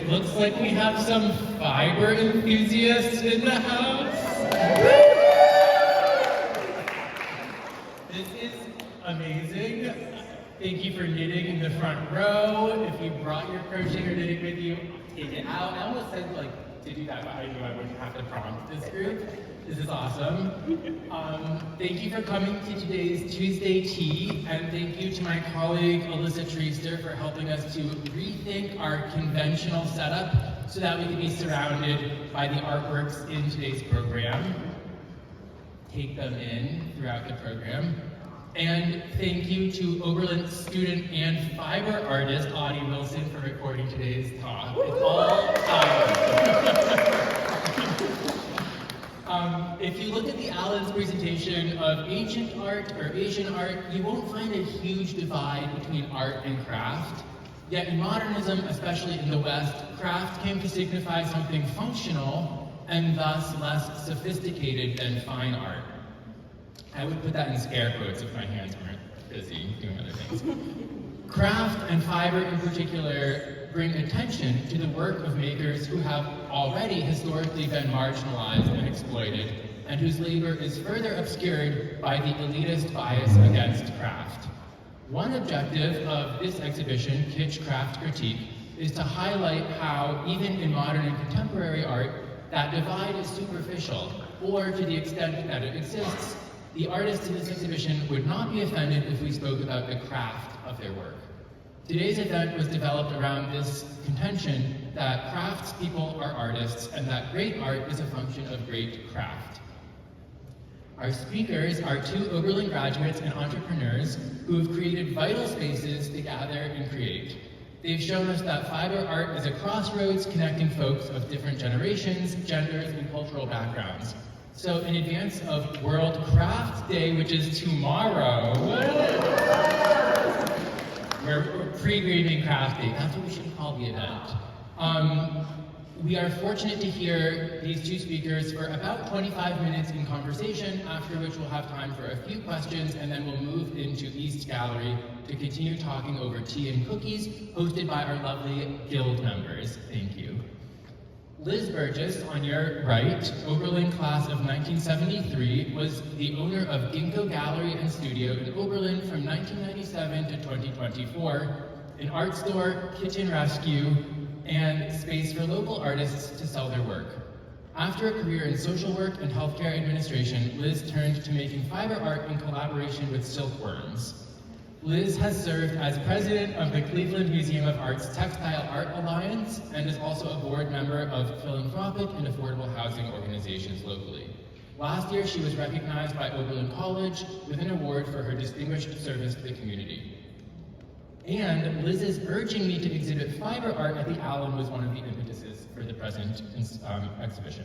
it looks like we have some fiber enthusiasts in the house. This is amazing. Thank you for knitting in the front row. If you brought your crocheting or knitting with you, take it out. I almost said to do that, but I knew I wouldn't have to prompt this group. This is awesome. Thank you for coming to today's Tuesday Tea, and thank you to my colleague Alyssa Treaster for helping us to rethink our conventional setup so that we can be surrounded by the artworks in today's program. Take them in throughout the program. And thank you to Oberlin student and fiber artist Audie Wilson for recording today's talk. It's all if you look at the Allen's presentation of ancient art or Asian art, you won't find a huge divide between art and craft. Yet in modernism, especially in the West, craft came to signify something functional and thus less sophisticated than fine art. I would put that in scare quotes if my hands weren't busy doing other things. Craft and fiber in particular bring attention to the work of makers who have already historically been marginalized and exploited, and whose labor is further obscured by the elitist bias against craft. One objective of this exhibition, Kitsch Craft Critique, is to highlight how, even in modern and contemporary art, that divide is superficial, or to the extent that it exists, the artists in this exhibition would not be offended if we spoke about the craft of their work. Today's event was developed around this contention that craftspeople are artists and that great art is a function of great craft. Our speakers are two Oberlin graduates and entrepreneurs who have created vital spaces to gather and create. They've shown us that fiber art is a crossroads connecting folks of different generations, genders, and cultural backgrounds. So in advance of World Craft Day, which is tomorrow, we're pre-grieving Craft Day. That's what we should call the event. We are fortunate to hear these two speakers for about 25 minutes in conversation, after which we'll have time for a few questions, and then we'll move into East Gallery to continue talking over tea and cookies, hosted by our lovely guild members. Thank you. Liz Burgess, on your right, Oberlin class of 1973, was the owner of Ginko Gallery Studio in Oberlin from 1997 to 2024, an art store, kitchen rescue, and space for local artists to sell their work. After a career in social work and healthcare administration, Liz turned to making fiber art in collaboration with silkworms. Liz has served as president of the Cleveland Museum of Art's Textile Art Alliance and is also a board member of philanthropic and affordable housing organizations locally. Last year, she was recognized by Oberlin College with an award for her distinguished service to the community. And Liz's urging me to exhibit fiber art at the Allen was one of the impetuses for the present exhibition.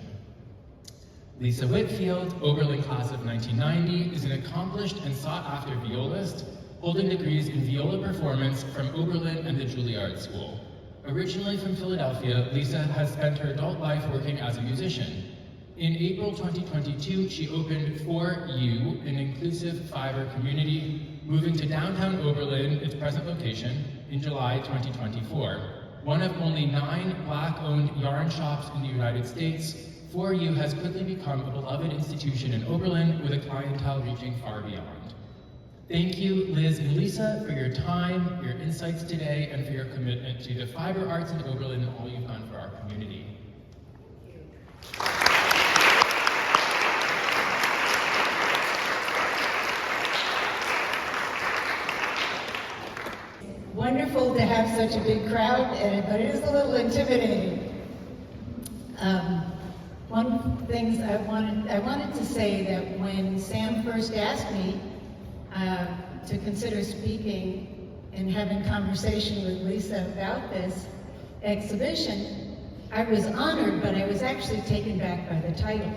Lisa Whitfield, Oberlin class of 1990, is an accomplished and sought-after violist, holding degrees in viola performance from Oberlin and the Juilliard School. Originally from Philadelphia, Lisa has spent her adult life working as a musician. In April 2022, she opened For Ewe, an inclusive fiber community, moving to downtown Oberlin, its present location, in July 2024. One of only 9 Black-owned yarn shops in the United States, For Ewe has quickly become a beloved institution in Oberlin with a clientele reaching far beyond. Thank you, Liz and Lisa, for your time, your insights today, and for your commitment to the fiber arts in Oberlin and all you've done for our community. Wonderful to have such a big crowd, but it is a little intimidating. One thing I wanted to say that when Sam first asked me to consider speaking and having conversation with Lisa about this exhibition, I was honored, but I was actually taken back by the title.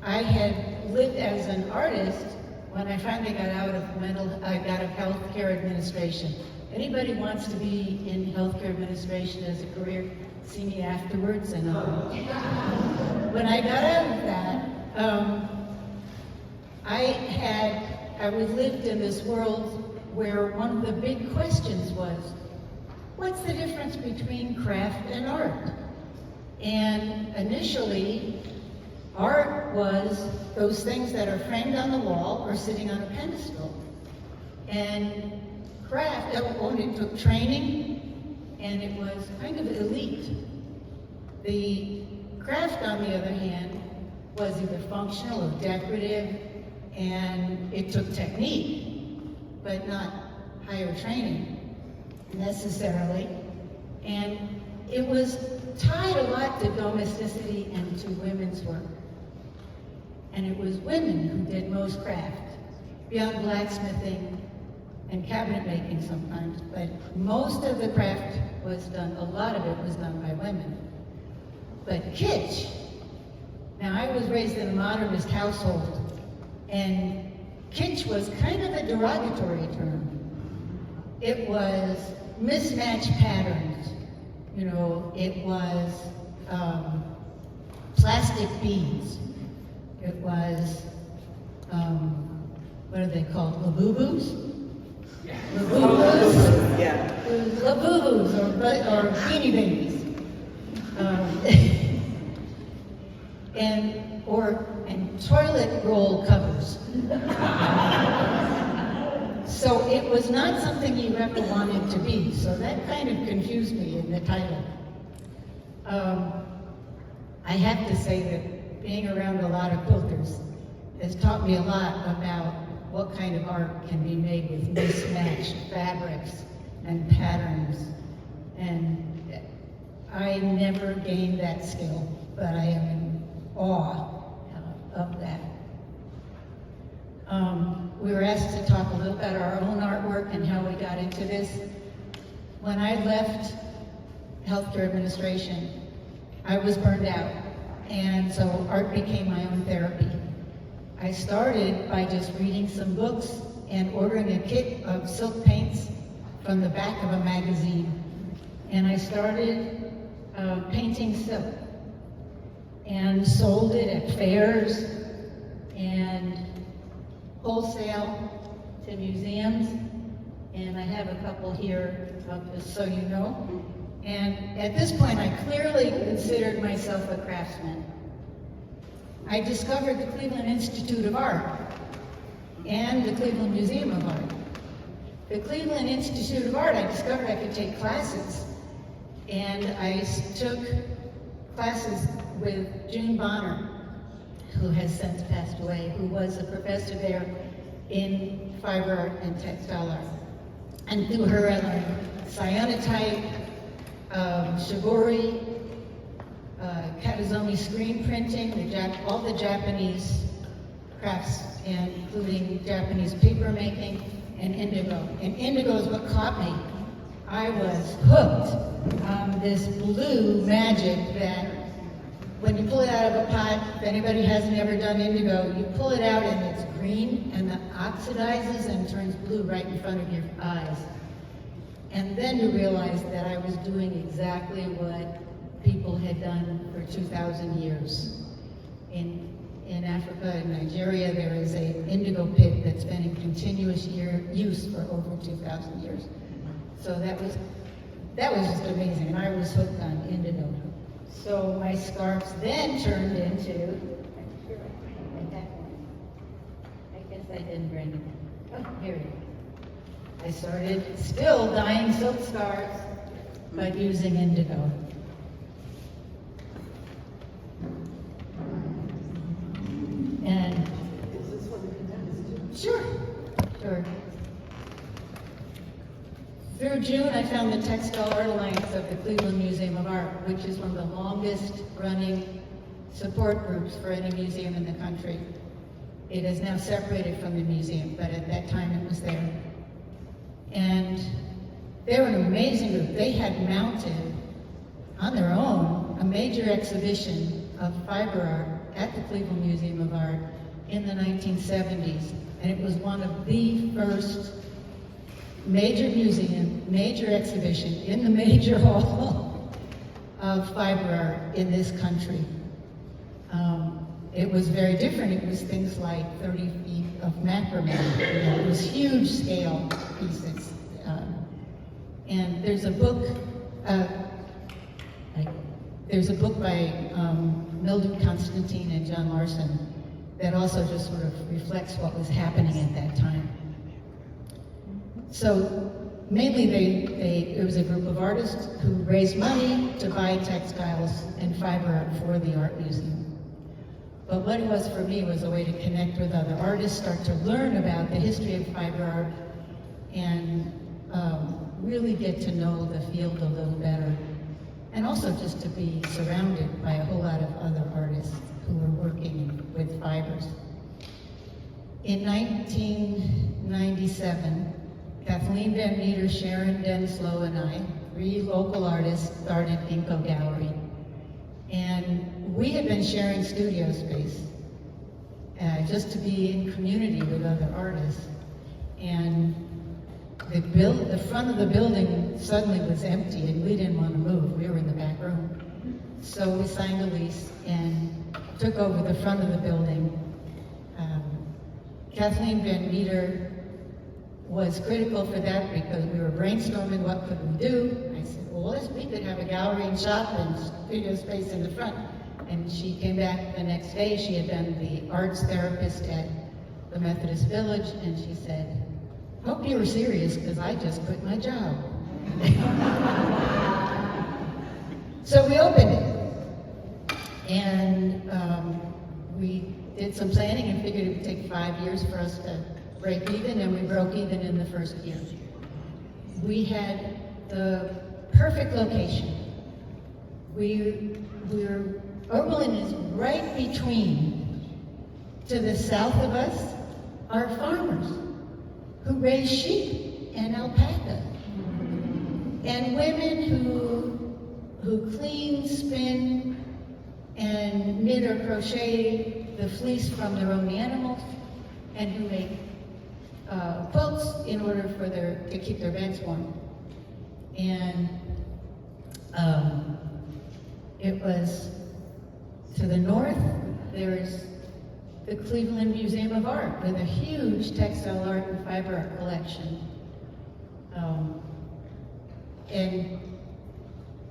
I had lived as an artist when I finally got out of healthcare administration. Anybody wants to be in healthcare administration as a career, see me afterwards. And when I got out of that, I lived in this world where one of the big questions was, what's the difference between craft and art? And initially, art was those things that are framed on the wall or sitting on a pedestal. And craft, it took training, and it was kind of elite. The craft, on the other hand, was either functional or decorative, and it took technique, but not higher training necessarily. And it was tied a lot to domesticity and to women's work. And it was women who did most craft, beyond blacksmithing and cabinet making sometimes, but most of the craft was done, a lot of it was done by women. But kitsch, now I was raised in a modernist household, and kitsch was kind of a derogatory term. It was mismatched patterns, you know, it was plastic beads, it was, what are they called, labubus? Labubus, Yeah. labubus or beanie babies. And toilet roll covers. So it was not something you ever wanted to be, so that kind of confused me in the title. I have to say that being around a lot of quilters has taught me a lot about what kind of art can be made with mismatched fabrics and patterns. And I never gained that skill, but I am in awe of that. We were asked to talk a little about our own artwork and how we got into this. When I left healthcare administration, I was burned out, and so art became my own therapy. I started by just reading some books and ordering a kit of silk paints from the back of a magazine. And I started painting silk and sold it at fairs and wholesale to museums. And I have a couple here, just so you know. And at this point, I clearly considered myself a craftsman. I discovered the Cleveland Institute of Art and the Cleveland Museum of Art. The Cleveland Institute of Art, I discovered I could take classes. And I took classes with June Bonner, who has since passed away, who was a professor there in fiber art and textile art. And through her, I learned cyanotype, shibori, katazomi screen printing, all the Japanese crafts, including Japanese paper making and indigo. And indigo is what caught me. I was hooked on this blue magic that when you pull it out of a pot, if anybody hasn't ever done indigo, you pull it out and it's green and it oxidizes and turns blue right in front of your eyes. And then you realize that I was doing exactly what people had done for 2,000 years. In Africa and Nigeria, there is an indigo pit that's been in continuous use for over 2,000 years. So that was just amazing, and I was hooked on indigo. So my scarves then turned into, I guess I didn't bring it. Oh, here it is. I started still dyeing silk scarves, but using indigo. And sure. Through June, I found the Textile Art Alliance of the Cleveland Museum of Art, which is one of the longest running support groups for any museum in the country. It is now separated from the museum, but at that time it was there. And they were an amazing group. They had mounted on their own a major exhibition of fiber art at the Cleveland Museum of Art in the 1970s. And it was one of the first major museum, major exhibition in the major hall of fiber art in this country. It was very different. It was things like 30 feet of macrame. It was huge scale pieces. And there's a book by Mildred Constantine and John Larson that also just sort of reflects what was happening at that time. So mainly it was a group of artists who raised money to buy textiles and fiber art for the art museum. But what it was for me was a way to connect with other artists, start to learn about the history of fiber art, and really get to know the field a little better. And also just to be surrounded by a whole lot of other artists who were working with fibers. In 1997, Kathleen Van Meter, Sharon Denslow, and I, 3 local artists, started Ginko Gallery. And we had been sharing studio space just to be in community with other artists. And the front of the building suddenly was empty, and we didn't want to move. We were in the back room. So we signed a lease and took over the front of the building. Kathleen Van Meter was critical for that because we were brainstorming what could we do. I said, well, we could have a gallery and shop and studio space in the front. And she came back the next day. She had been the arts therapist at the Methodist Village, and she said, hope you were serious, because I just quit my job. So we opened it. And we did some planning and figured it would take 5 years for us to break even, and we broke even in the first year. We had the perfect location. Oberlin is right between, to the south of us, are farmers who raise sheep and alpaca, and women who clean, spin, and knit or crochet the fleece from their own animals, and who make quilts in order to keep their beds warm. And it was to the north. There's the Cleveland Museum of Art with a huge textile art and fiber art collection. And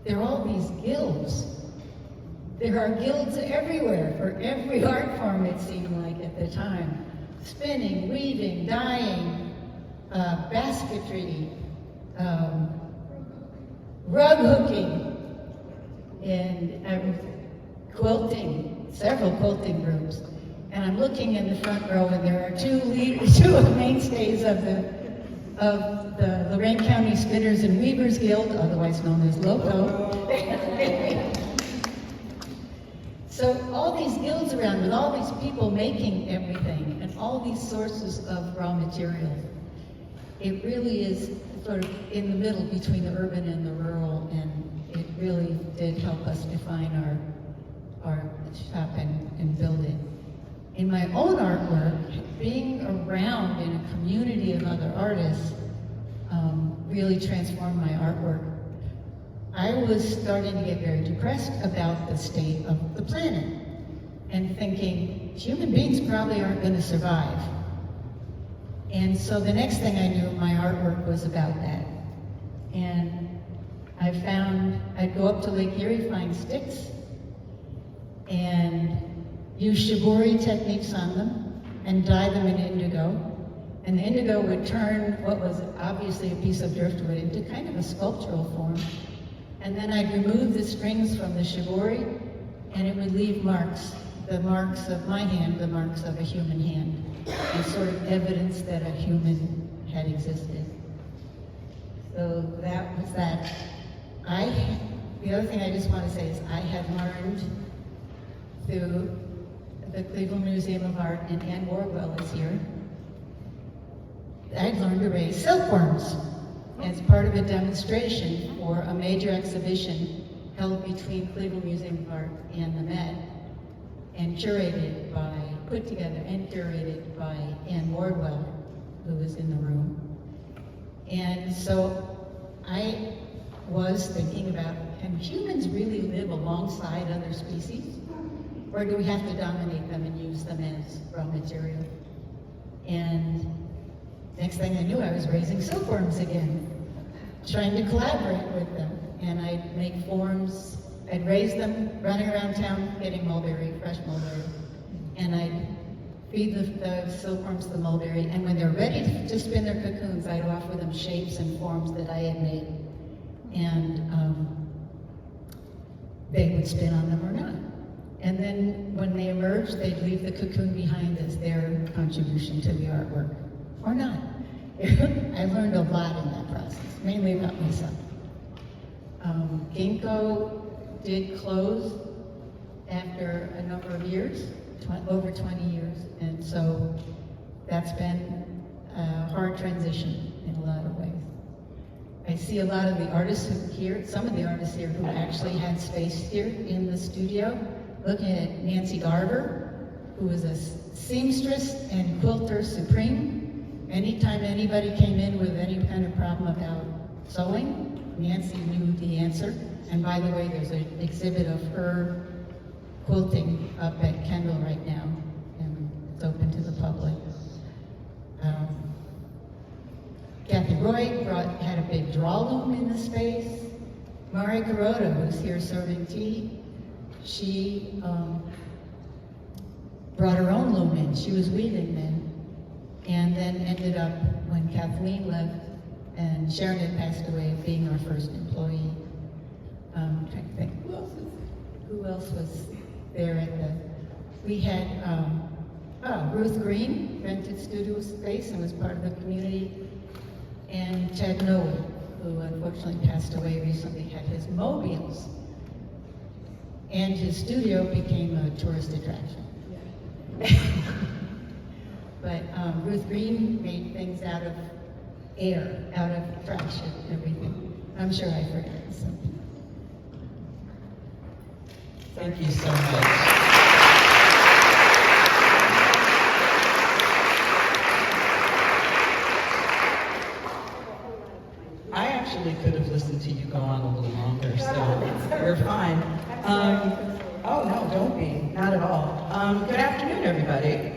there are all these guilds. There are guilds everywhere for every art form, it seemed like at the time. Spinning, weaving, dyeing, basketry, rug hooking, and quilting, several quilting groups. And I'm looking in the front row, and there are two mainstays of the Lorain County Spinners and Weavers Guild, otherwise known as LOCO. So all these guilds around with all these people making everything and all these sources of raw materials. It really is sort of in the middle between the urban and the rural, and it really did help us define our shop and build it. In my own artwork, being around in a community of other artists really transformed my artwork. I was starting to get very depressed about the state of the planet and thinking human beings probably aren't going to survive. And so the next thing I knew, my artwork was about that. And I found I'd go up to Lake Erie, find sticks, and use shibori techniques on them and dye them in indigo. And the indigo would turn what was obviously a piece of driftwood into kind of a sculptural form. And then I'd remove the strings from the shibori, and it would leave marks, the marks of my hand, the marks of a human hand, and sort of evidence that a human had existed. So that was that. The other thing I just want to say is I had learned through the Cleveland Museum of Art, and Ann Wardwell is here, I'd learned to raise silkworms as part of a demonstration for a major exhibition held between Cleveland Museum of Art and the Met, and put together and curated by Ann Wardwell, who was in the room. And so I was thinking about, can humans really live alongside other species? Or do we have to dominate them and use them as raw material? And next thing I knew, I was raising silkworms again. trying to collaborate with them. And I'd make forms, I'd raise them, running around town getting mulberry, fresh mulberry. And I'd feed the silkworms the mulberry, and when they're ready to spin their cocoons, I'd offer them shapes and forms that I had made. And they would spin on them or not. And then when they emerged, they'd leave the cocoon behind as their contribution to the artwork, or not. I learned a lot in that process, mainly about myself. Ginko did close after a number of years, over 20 years, and so that's been a hard transition in a lot of ways. I see a lot of the artists some of the artists here who actually had space here in the studio. Looking at Nancy Garber, who was a seamstress and quilter supreme. Anytime anybody came in with any kind of problem about sewing, Nancy knew the answer. And by the way, there's an exhibit of her quilting up at Kendall right now, and it's open to the public. Kathy Roy had a big draw loom in the space. Mari Garotta, who's here serving tea, she brought her own loom in. She was weaving then, and then ended up, when Kathleen left and Sharon had passed away, being our first employee. I'm trying to think, who else was there at we had Ruth Green rented studio space and was part of the community, and Ted Noah, who unfortunately passed away recently, had his mobiles. And his studio became a tourist attraction. But Ruth Green made things out of air, out of traction, everything. I'm sure I forgot something. Thank you so much. I actually could have listened to you go on a little longer, so you're fine. Oh no, don't be, not at all. Good afternoon, everybody.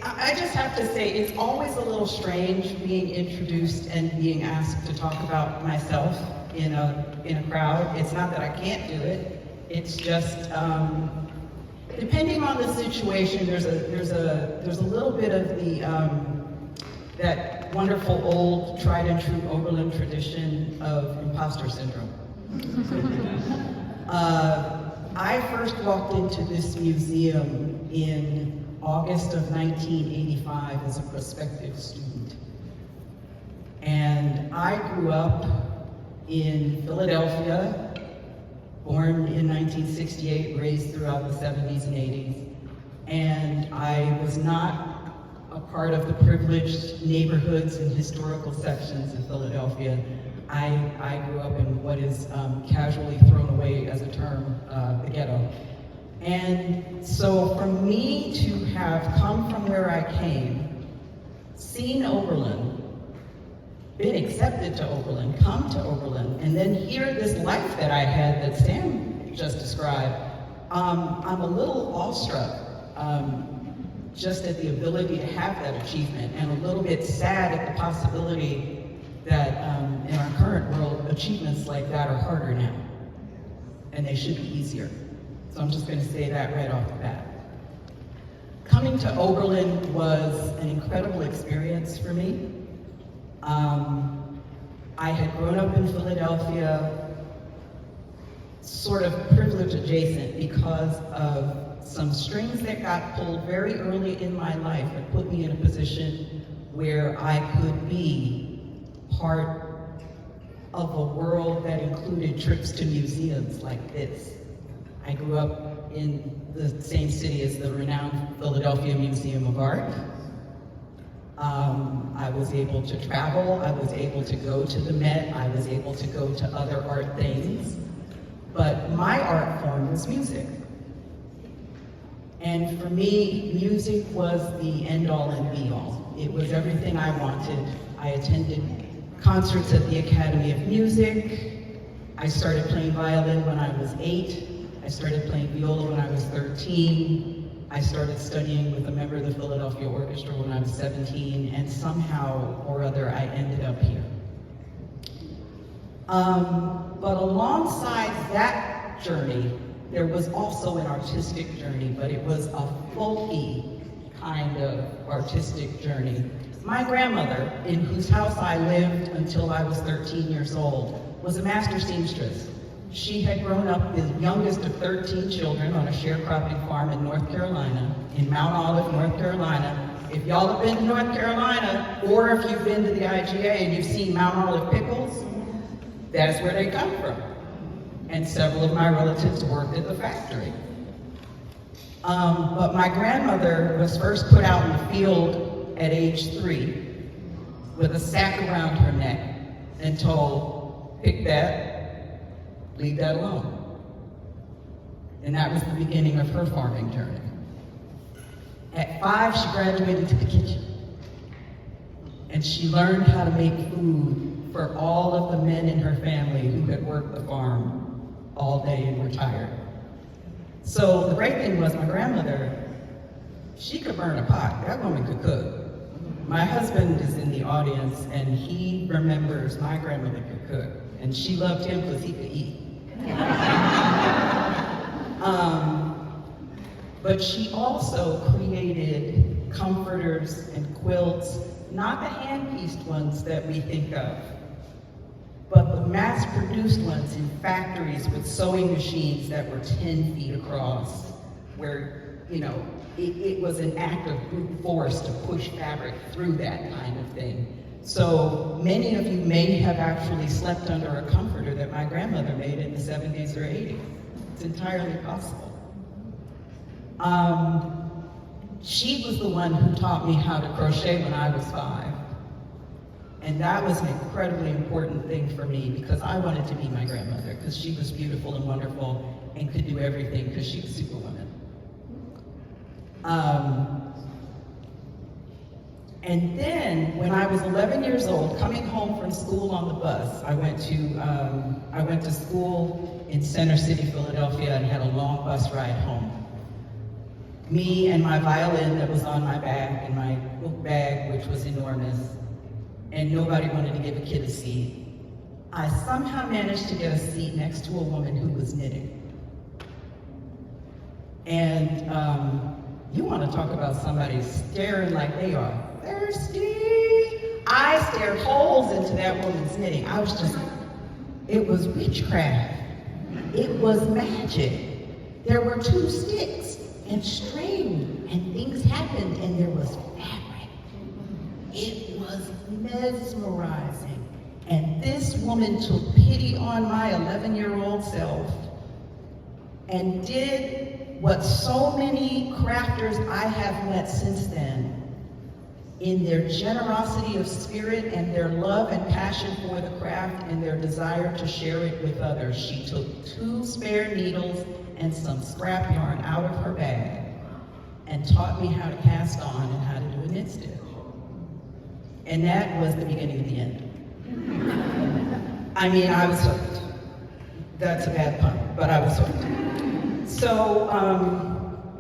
I just have to say, it's always a little strange being introduced and being asked to talk about myself in a crowd. It's not that I can't do it. It's just depending on the situation. There's a little bit of the that wonderful old tried and true Oberlin tradition of imposter syndrome. I first walked into this museum in August of 1985 as a prospective student. And I grew up in Philadelphia, born in 1968, raised throughout the 70s and 80s. And I was not a part of the privileged neighborhoods and historical sections in Philadelphia. I grew up in what is casually thrown away as a term, the ghetto. And so for me to have come from where I came, seen Oberlin, been accepted to Oberlin, come to Oberlin, and then hear this life that I had that Sam just described, I'm a little awestruck just at the ability to have that achievement, and a little bit sad at the possibility that in our current world, achievements like that are harder now, and they should be easier. So I'm just going to say that right off the bat. Coming to Oberlin was an incredible experience for me. I had grown up in Philadelphia, sort of privilege adjacent, because of some strings that got pulled very early in my life that put me in a position where I could be part of a world that included trips to museums like this. I grew up in the same city as the renowned Philadelphia Museum of Art. I was able to travel, I was able to go to the Met, I was able to go to other art things, but my art form was music. And for me, music was the end-all and be-all. It was everything I wanted. I attended concerts at the Academy of Music. I started playing violin when I was 8. I started playing viola when I was 13. I started studying with a member of the Philadelphia Orchestra when I was 17, and somehow or other I ended up here. But alongside that journey, there was also an artistic journey, but it was a folky kind of artistic journey. My grandmother, in whose house I lived until I was 13 years old, was a master seamstress. She had grown up the youngest of 13 children on a sharecropping farm in North Carolina, in Mount Olive, North Carolina. If y'all have been to North Carolina, or if you've been to the IGA and you've seen Mount Olive pickles, that's where they come from. And several of my relatives worked at the factory. But my grandmother was first put out in the field at age 3 with a sack around her neck and told, pick that, leave that alone. And that was the beginning of her farming journey. At 5, she graduated to the kitchen. And she learned how to make food for all of the men in her family who had worked the farm all day and were tired. So the great thing was my grandmother, she could burn a pot. That woman could cook. My husband is in the audience and he remembers my grandmother could cook. And she loved him because he could eat. But she also created comforters and quilts, not the hand-pieced ones that we think of, but the mass-produced ones in factories with sewing machines that were 10 feet across, where, you know, it was an act of brute force to push fabric through that kind of thing. So many of you may have actually slept under a comforter that my grandmother made in the 70s or 80s. It's entirely possible. She was the one who taught me how to crochet when I was 5. And that was an incredibly important thing for me because I wanted to be my grandmother because she was beautiful and wonderful and could do everything because she was Superwoman. And then, when I was 11 years old, coming home from school on the bus, I went to school in Center City, Philadelphia, and had a long bus ride home. Me and my violin that was on my back, and my book bag, which was enormous, and nobody wanted to give a kid a seat. I somehow managed to get a seat next to a woman who was knitting. And you want to talk about somebody staring like they are thirsty. I stared holes into that woman's knitting. I was just, it was witchcraft. It was magic. There were 2 sticks and string and things happened and there was fabric. It was mesmerizing. And this woman took pity on my 11-year-old self and did what so many crafters I have met since then, in their generosity of spirit and their love and passion for the craft and their desire to share it with others. She took 2 spare needles and some scrap yarn out of her bag and taught me how to cast on and how to do a knit stitch. And that was the beginning of the end. I mean, I was hooked. That's a bad pun, but I was hooked. So,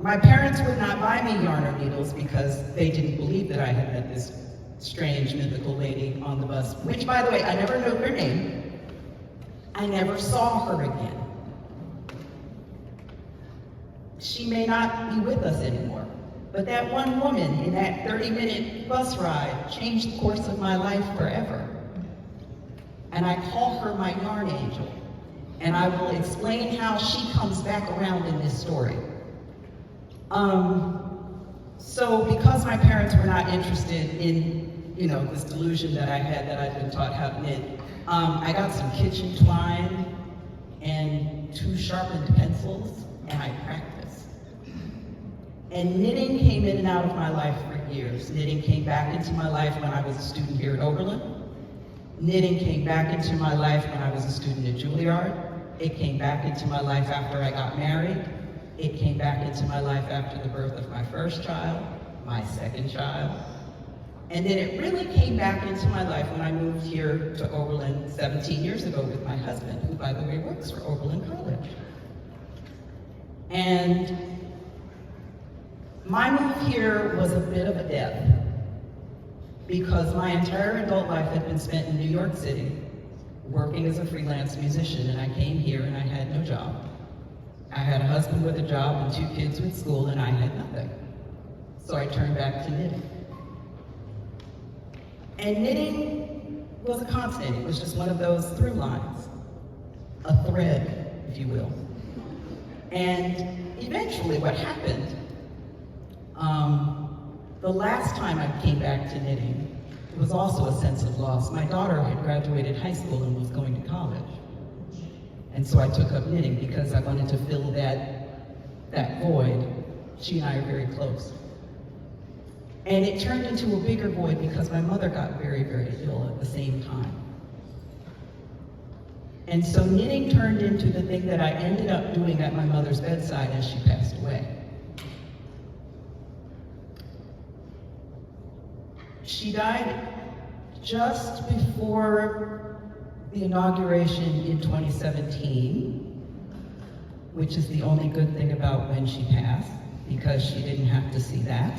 my parents would not buy me yarn or needles because they didn't believe that I had met this strange, mythical lady on the bus, which, by the way, I never knew her name. I never saw her again. She may not be with us anymore, but that one woman in that 30-minute bus ride changed the course of my life forever. And I call her my yarn angel, and I will explain how she comes back around in this story. So because my parents were not interested in, you know, this delusion that I had that I'd been taught how to knit, I got some kitchen twine and 2 sharpened pencils, and I practiced. And knitting came in and out of my life for years. Knitting came back into my life when I was a student here at Oberlin. Knitting came back into my life when I was a student at Juilliard. It came back into my life after I got married. It came back into my life after the birth of my first child, my second child. And then it really came back into my life when I moved here to Oberlin 17 years ago with my husband, who, by the way, works for Oberlin College. And My move here was a bit of a death because my entire adult life had been spent in New York City working as a freelance musician, and I came here and I had no job. I had a husband with a job and 2 kids with school, and I had nothing. So I turned back to knitting. And knitting was a constant. It was just one of those through lines, a thread, if you will. And eventually what happened, the last time I came back to knitting, it was also a sense of loss. My daughter had graduated high school and was going to college. And so I took up knitting because I wanted to fill that void. She and I are very close. And it turned into a bigger void because my mother got very, very ill at the same time. And so knitting turned into the thing that I ended up doing at my mother's bedside as she passed away. She died just before the inauguration in 2017, which is the only good thing about when she passed, because she didn't have to see that.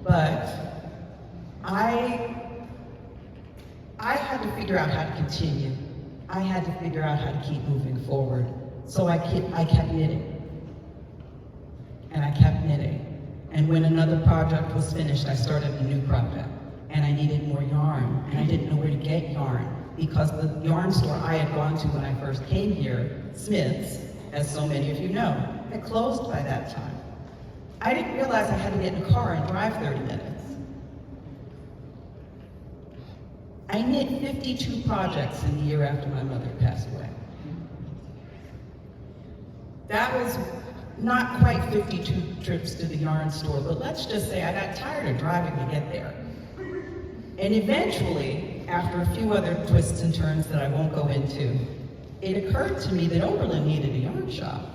But I had to figure out how to continue. I had to figure out how to keep moving forward. So I kept knitting. And I kept knitting. And when another project was finished, I started a new project. And I needed more yarn. And I didn't know where to get yarn, because the yarn store I had gone to when I first came here, Smith's, as so many of you know, had closed by that time. I didn't realize I had to get in a car and drive 30 minutes. I knit 52 projects in the year after my mother passed away. That was not quite 52 trips to the yarn store, but let's just say I got tired of driving to get there. And eventually, after a few other twists and turns that I won't go into, it occurred to me that Oberlin needed a yarn shop.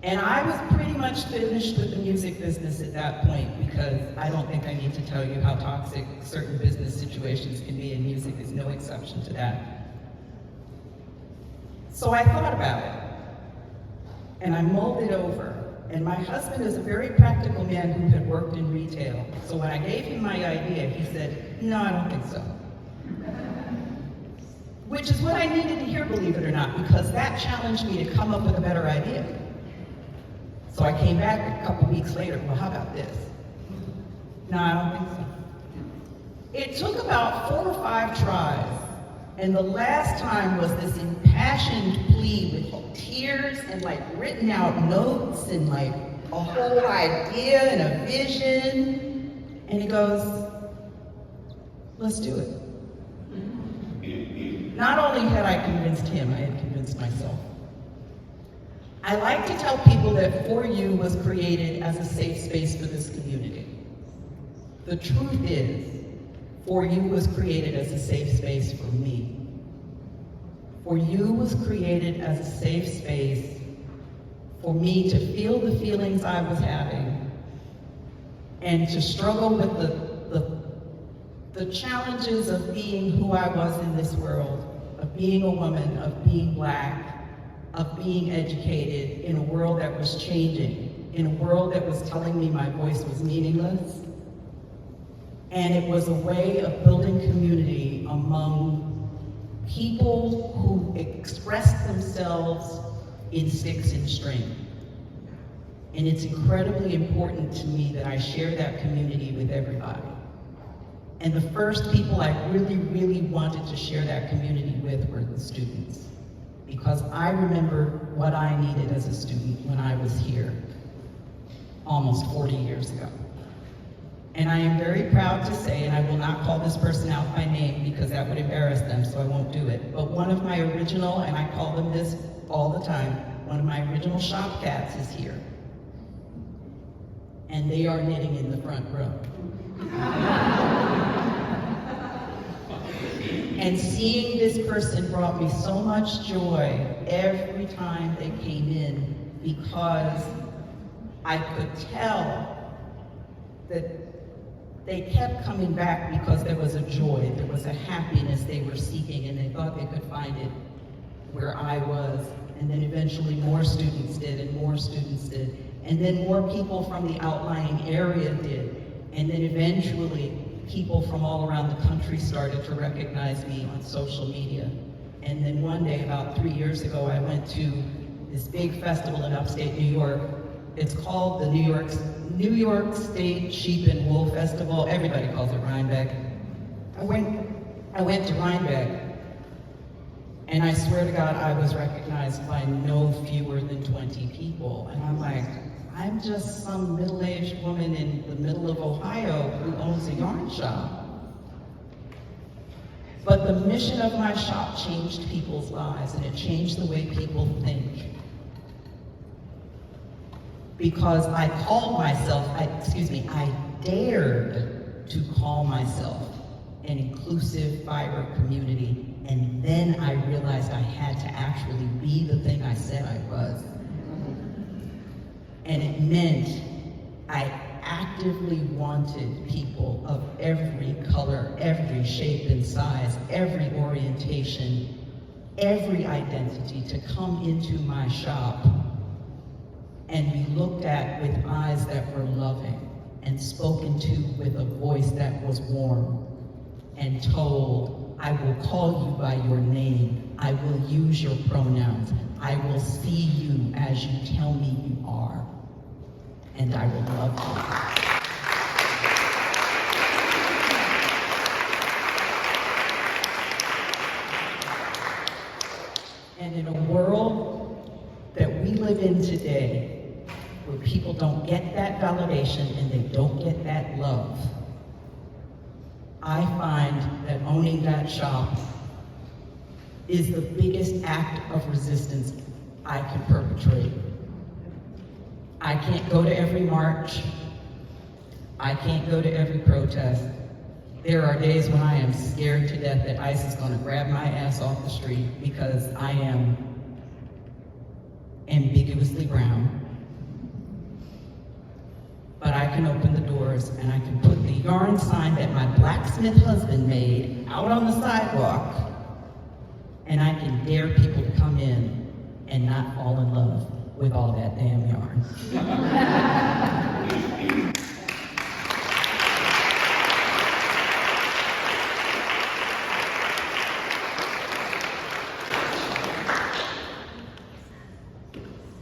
And I was pretty much finished with the music business at that point, because I don't think I need to tell you how toxic certain business situations can be, and music is no exception to that. So I thought about it, and I mulled it over. And my husband is a very practical man who had worked in retail. So when I gave him my idea, he said, "No, I don't think so." Which is what I needed to hear, believe it or not, because that challenged me to come up with a better idea. So I came back a couple weeks later, well, how about this? No, I don't think so. It took about 4 or 5 tries, and the last time was this impassioned plea with tears and like written out notes and like a whole idea and a vision. And he goes, "Let's do it." Not only had I convinced him, I had convinced myself. I like to tell people that For Ewe was created as a safe space for this community. The truth is, For Ewe was created as a safe space for me. For Ewe was created as a safe space for me to feel the feelings I was having and to struggle with the challenges of being who I was in this world, of being a woman, of being Black, of being educated in a world that was changing, in a world that was telling me my voice was meaningless. And it was a way of building community among people who expressed themselves in sticks and string. And it's incredibly important to me that I share that community with everybody. And the first people I really, really wanted to share that community with were the students, because I remember what I needed as a student when I was here almost 40 years ago. And I am very proud to say, and I will not call this person out by name because that would embarrass them, so I won't do it, but one of my original, and I call them this all the time, one of my original shop cats is here. And they are knitting in the front row. And seeing this person brought me so much joy every time they came in, because I could tell that they kept coming back because there was a joy, there was a happiness they were seeking, and they thought they could find it where I was. And then eventually more students did, and more students did. And then more people from the outlying area did. And then eventually, people from all around the country started to recognize me on social media. And then one day, about 3 years ago, I went to this big festival in upstate New York. It's called the New York State Sheep and Wool Festival. Everybody calls it Rhinebeck. I went to Rhinebeck, and I swear to God, I was recognized by no fewer than 20 people. And I'm like, I'm just some middle-aged woman in the middle of Ohio who owns a yarn shop. But the mission of my shop changed people's lives, and it changed the way people think. Because I called myself, I dared to call myself an inclusive, vibrant community, and then I realized I had to actually be the thing I said I was. And it meant I actively wanted people of every color, every shape and size, every orientation, every identity to come into my shop and be looked at with eyes that were loving and spoken to with a voice that was warm and told, I will call you by your name. I will use your pronouns. I will see you as you tell me you are. And I will love you. And in a world that we live in today, where people don't get that validation and they don't get that love, I find that owning that shop is the biggest act of resistance I can perpetrate. I can't go to every march. I can't go to every protest. There are days when I am scared to death that ICE is going to grab my ass off the street because I am ambiguously brown. But I can open the doors and I can put the yarn sign that my blacksmith husband made out on the sidewalk, and I can dare people to come in and not fall in love with all that damn yarn.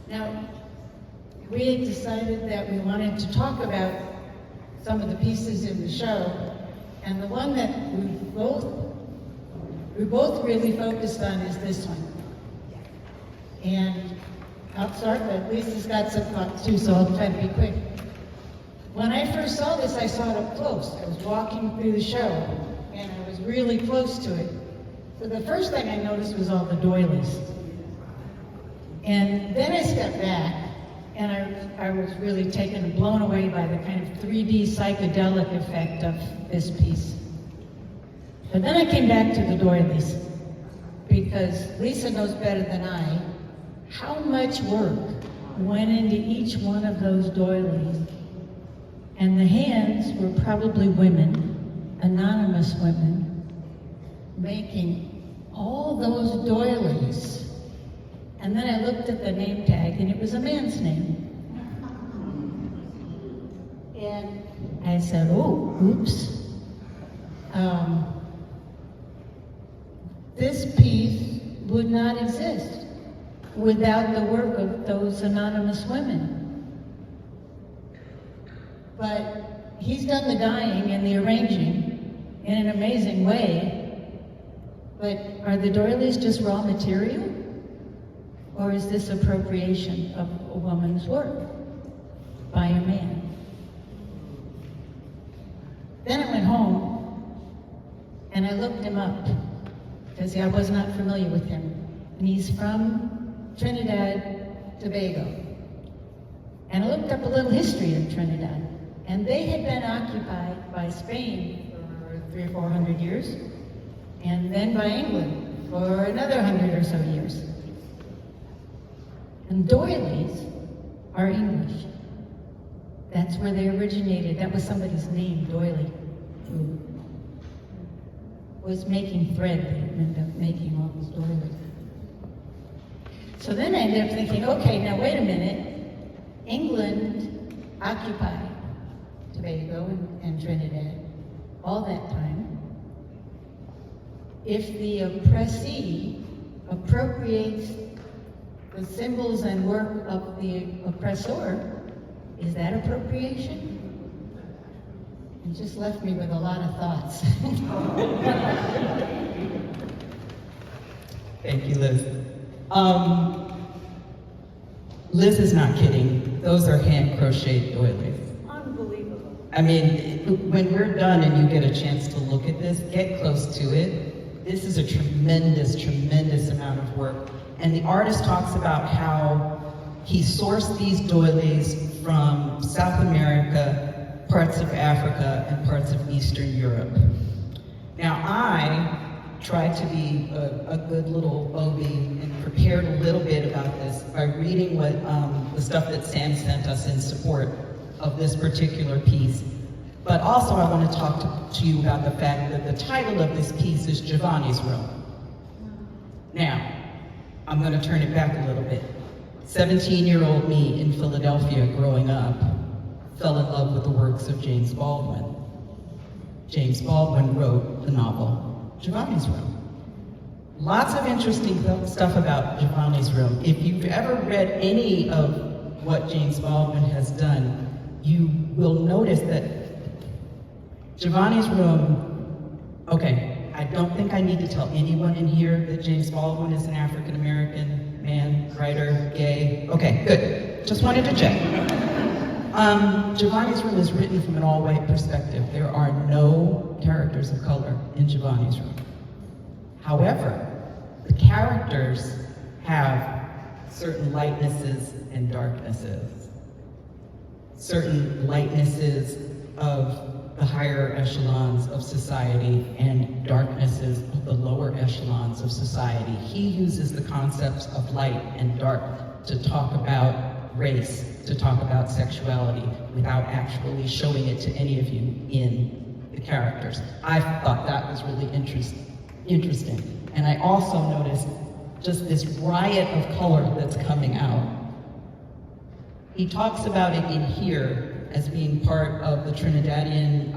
Now, we had decided that we wanted to talk about some of the pieces in the show, and the one that we both really focused on is this one. And I'll start, but Lisa's got some thoughts too, so I'll try to be quick. When I first saw this, I saw it up close. I was walking through the show, and I was really close to it. So the first thing I noticed was all the doilies. And then I stepped back, and I was really taken and blown away by the kind of 3D psychedelic effect of this piece. But then I came back to the doilies, because Lisa knows better than I how much work went into each one of those doilies. And the hands were probably women, anonymous women, making all those doilies. And then I looked at the name tag, and it was a man's name. And I said, oh, oops. This piece would not exist without the work of those anonymous women. But he's done the dyeing and the arranging in an amazing way. But are the doilies just raw material? Or is this appropriation of a woman's work by a man? Then I went home and I looked him up, because I was not familiar with him. And he's from Trinidad, Tobago. And I looked up a little history of Trinidad. And they had been occupied by Spain for 300 or 400 years, and then by England for another 100 or so years. And doilies are English. That's where they originated. That was somebody's name, doily, who was making thread. They ended up making all these doilies. So then I ended up thinking, okay, now wait a minute. England occupied Tobago and Trinidad all that time. If the oppressee appropriates the symbols and work of the oppressor, is that appropriation? It just left me with a lot of thoughts. Thank you, Liz. Liz is not kidding. Those are hand-crocheted doilies. Unbelievable. I mean, when we're done and you get a chance to look at this, get close to it. This is a tremendous, tremendous amount of work. And the artist talks about how he sourced these doilies from South America, parts of Africa, and parts of Eastern Europe. Now, I tried to be a good little Bobby and prepared a little bit about this by reading what the stuff that Sam sent us in support of this particular piece. But also I want to talk to you about the fact that the title of this piece is Giovanni's Room. Now, I'm going to turn it back a little bit. 17-year-old me in Philadelphia growing up fell in love with the works of James Baldwin. James Baldwin wrote the novel Giovanni's Room. Lots of interesting stuff about Giovanni's Room. If you've ever read any of what James Baldwin has done, you will notice that Giovanni's Room, okay, I don't think I need to tell anyone in here that James Baldwin is an African-American man, writer, gay. Okay, good. Just wanted to check. Giovanni's Room is written from an all-white perspective. There are no characters of color in Giovanni's Room. However, the characters have certain lightnesses and darknesses. Certain lightnesses of the higher echelons of society and darknesses of the lower echelons of society. He uses the concepts of light and dark to talk about race, to talk about sexuality, without actually showing it to any of you in the characters. I thought that was really interesting. And I also noticed just this riot of color that's coming out. He talks about it in here as being part of the Trinidadian,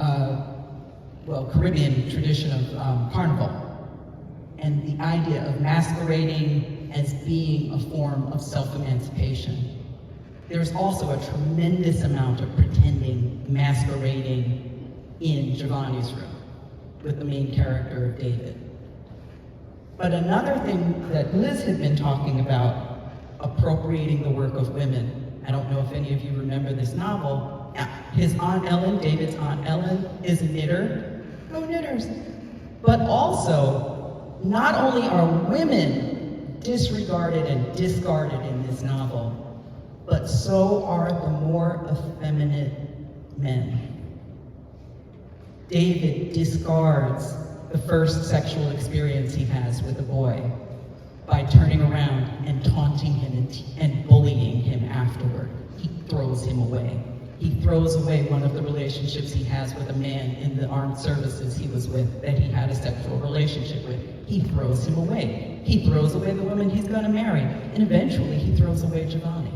Caribbean tradition of carnival. And the idea of masquerading as being a form of self-emancipation. There's also a tremendous amount of pretending, masquerading in Giovanni's Room with the main character of David. But another thing that Liz had been talking about, appropriating the work of women. I don't know if any of you remember this novel. His Aunt Ellen, David's Aunt Ellen, is a knitter. Go knitters. But also, not only are women disregarded and discarded in this novel, but so are the more effeminate men. David discards the first sexual experience he has with a boy by turning around and taunting him and bullying him afterward. He throws him away. He throws away one of the relationships he has with a man in the armed services he was with that he had a sexual relationship with. He throws him away. He throws away the woman he's going to marry, and eventually he throws away Giovanni.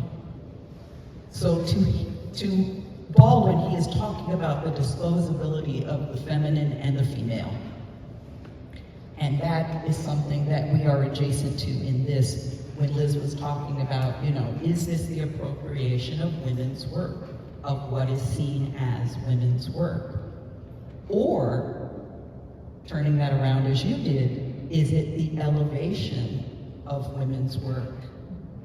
So to Baldwin, he is talking about the disposability of the feminine and the female. And that is something that we are adjacent to in this, when Liz was talking about, is this the appropriation of women's work, of what is seen as women's work? Or, turning that around as you did, is it the elevation of women's work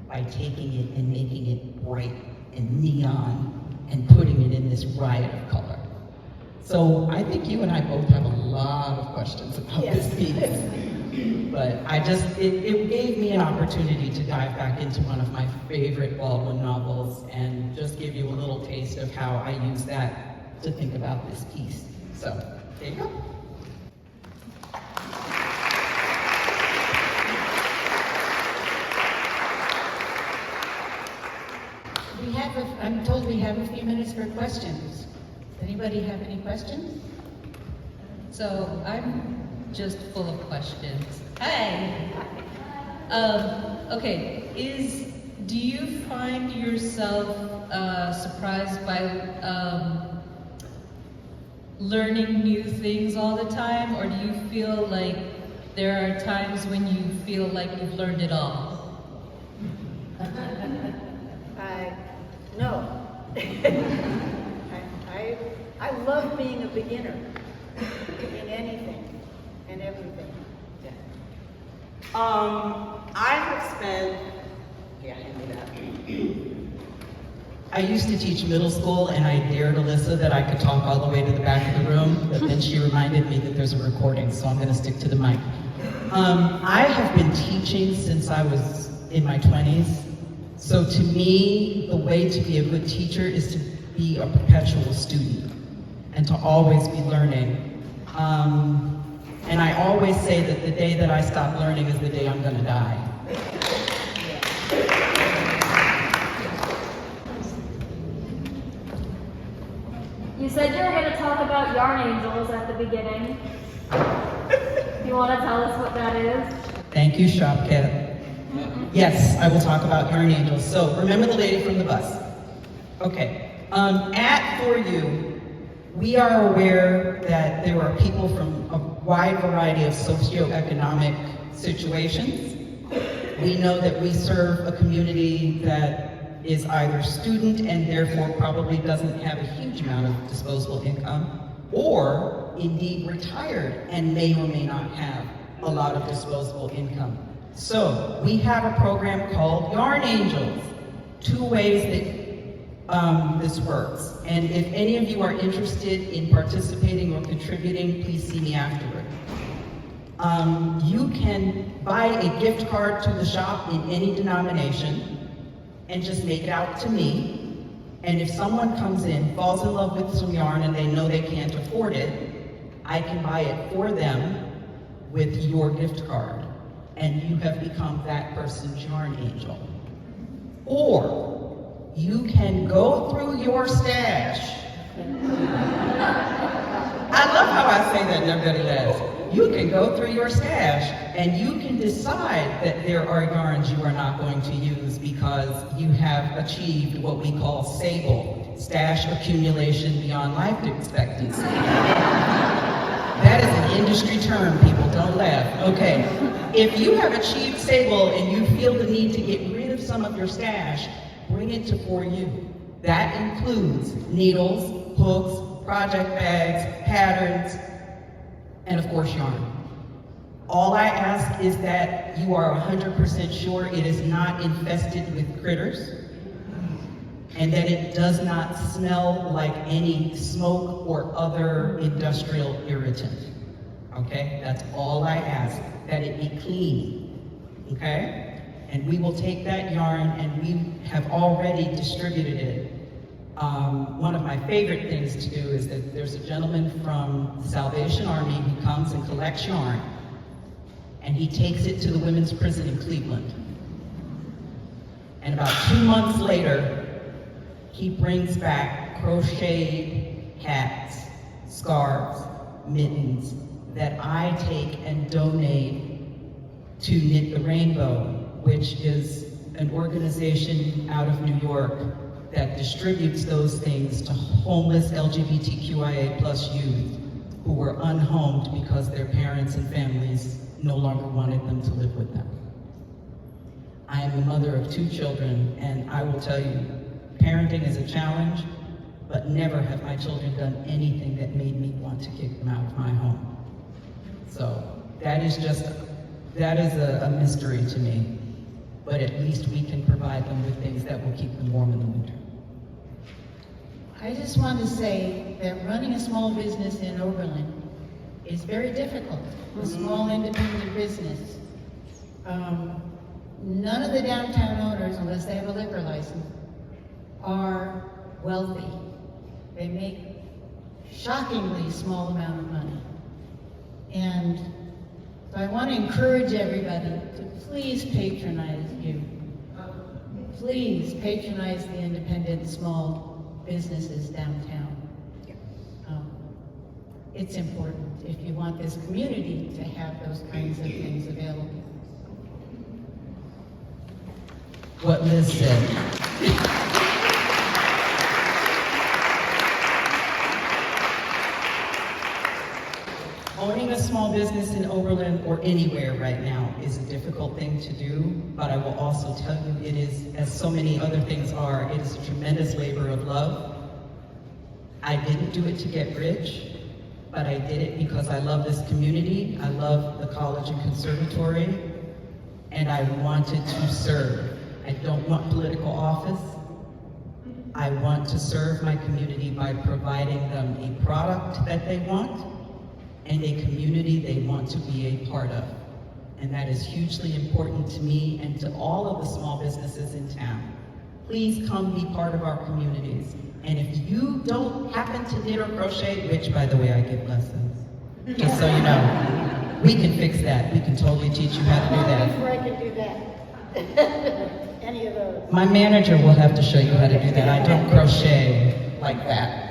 by taking it and making it bright and neon and putting it in this riot of color? So I think you and I both have a lot of questions about this piece. But it gave me an opportunity to dive back into one of my favorite Baldwin novels and just give you a little taste of how I use that to think about this piece. So, there you go. I'm told we have a few minutes for questions. Does anybody have any questions? So I'm just full of questions. Hey! Okay, is do you find yourself surprised by learning new things all the time, or do you feel like there are times when you feel like you've learned it all? No. I love being a beginner in anything and everything. I have spent, hand me that. I used to teach middle school, and I dared Alyssa that I could talk all the way to the back of the room, but then she reminded me that there's a recording, so I'm gonna stick to the mic. I have been teaching since I was in my 20s. So to me, the way to be a good teacher is to be a perpetual student and to always be learning. And I always say that the day that I stop learning is the day I'm gonna die. You said you were going to talk about yarn angels at the beginning. You want to tell us what that is? Thank you, Shopcat. Yes, I will talk about yarn angels. So remember the lady from the bus. Okay. At For Ewe, we are aware that there are people from a wide variety of socioeconomic situations. We know that we serve a community that is either student and therefore probably doesn't have a huge amount of disposable income, or indeed retired and may or may not have a lot of disposable income. So we have a program called Yarn Angels. Two ways that this works. And if any of you are interested in participating or contributing, please see me afterward. You can buy a gift card to the shop in any denomination and just make it out to me. And if someone comes in, falls in love with some yarn and they know they can't afford it, I can buy it for them with your gift card. And you have become that person's yarn angel. Or you can go through your stash. I love how I say that and everybody laughs. You can go through your stash and you can decide that there are yarns you are not going to use because you have achieved what we call SABLE, stash accumulation beyond life expectancy. That is an industry term, people, don't laugh. Okay, if you have achieved SABLE and you feel the need to get rid of some of your stash, bring it to For Ewe. That includes needles, hooks, project bags, patterns, and of course yarn. All I ask is that you are 100% sure it is not infested with critters and that it does not smell like any smoke or other industrial irritant. Okay, that's all I ask, that it be clean, okay? And we will take that yarn and we have already distributed it. One of my favorite things to do is that there's a gentleman from the Salvation Army who comes and collects yarn, and he takes it to the women's prison in Cleveland. And about 2 months later, he brings back crocheted hats, scarves, mittens that I take and donate to Knit the Rainbow, which is an organization out of New York that distributes those things to homeless LGBTQIA+ youth who were unhomed because their parents and families no longer wanted them to live with them. I am the mother of 2 children, and I will tell you, parenting is a challenge, but never have my children done anything that made me want to kick them out of my home. So that is a mystery to me, but at least we can provide them with things that will keep them warm in the winter. I just want to say that running a small business in Oberlin is very difficult, a small independent business. None of the downtown owners, unless they have a liquor license, are wealthy. They make shockingly small amount of money. And so I want to encourage everybody to please patronize you. Please patronize the independent small businesses downtown. It's important if you want this community to have those kinds of things available. what Liz said. Owning a small business in Oberlin or anywhere right now is a difficult thing to do, but I will also tell you it is, as so many other things are, it is a tremendous labor of love. I didn't do it to get rich, but I did it because I love this community, I love the college and conservatory, and I wanted to serve. I don't want political office. I want to serve my community by providing them a product that they want and a community they want to be a part of. And that is hugely important to me and to all of the small businesses in town. Please come be part of our communities. And if you don't happen to knit or crochet, which by the way I give lessons, just so you know, we can fix that. We can totally teach you how to do that. Before I can do that. Any of those. My manager will have to show you how to do that. I don't crochet like that.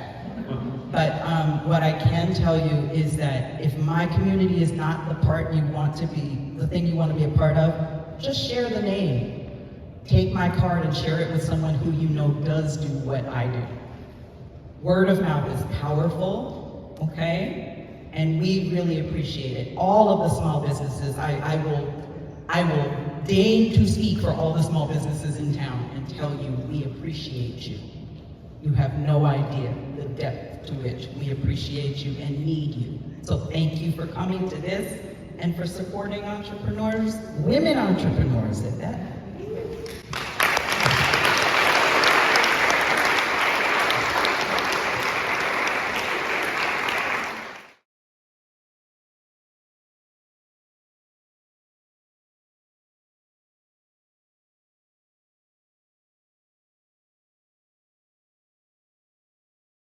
But what I can tell you is that if my community is not the part you want to be, the thing you want to be a part of, just share the name. Take my card and share it with someone who you know does do what I do. Word of mouth is powerful, okay? And we really appreciate it. All of the small businesses, I will deign to speak for all the small businesses in town and tell you we appreciate you. You have no idea the depth to which we appreciate you and need you. So thank you for coming to this and for supporting entrepreneurs, women entrepreneurs at that.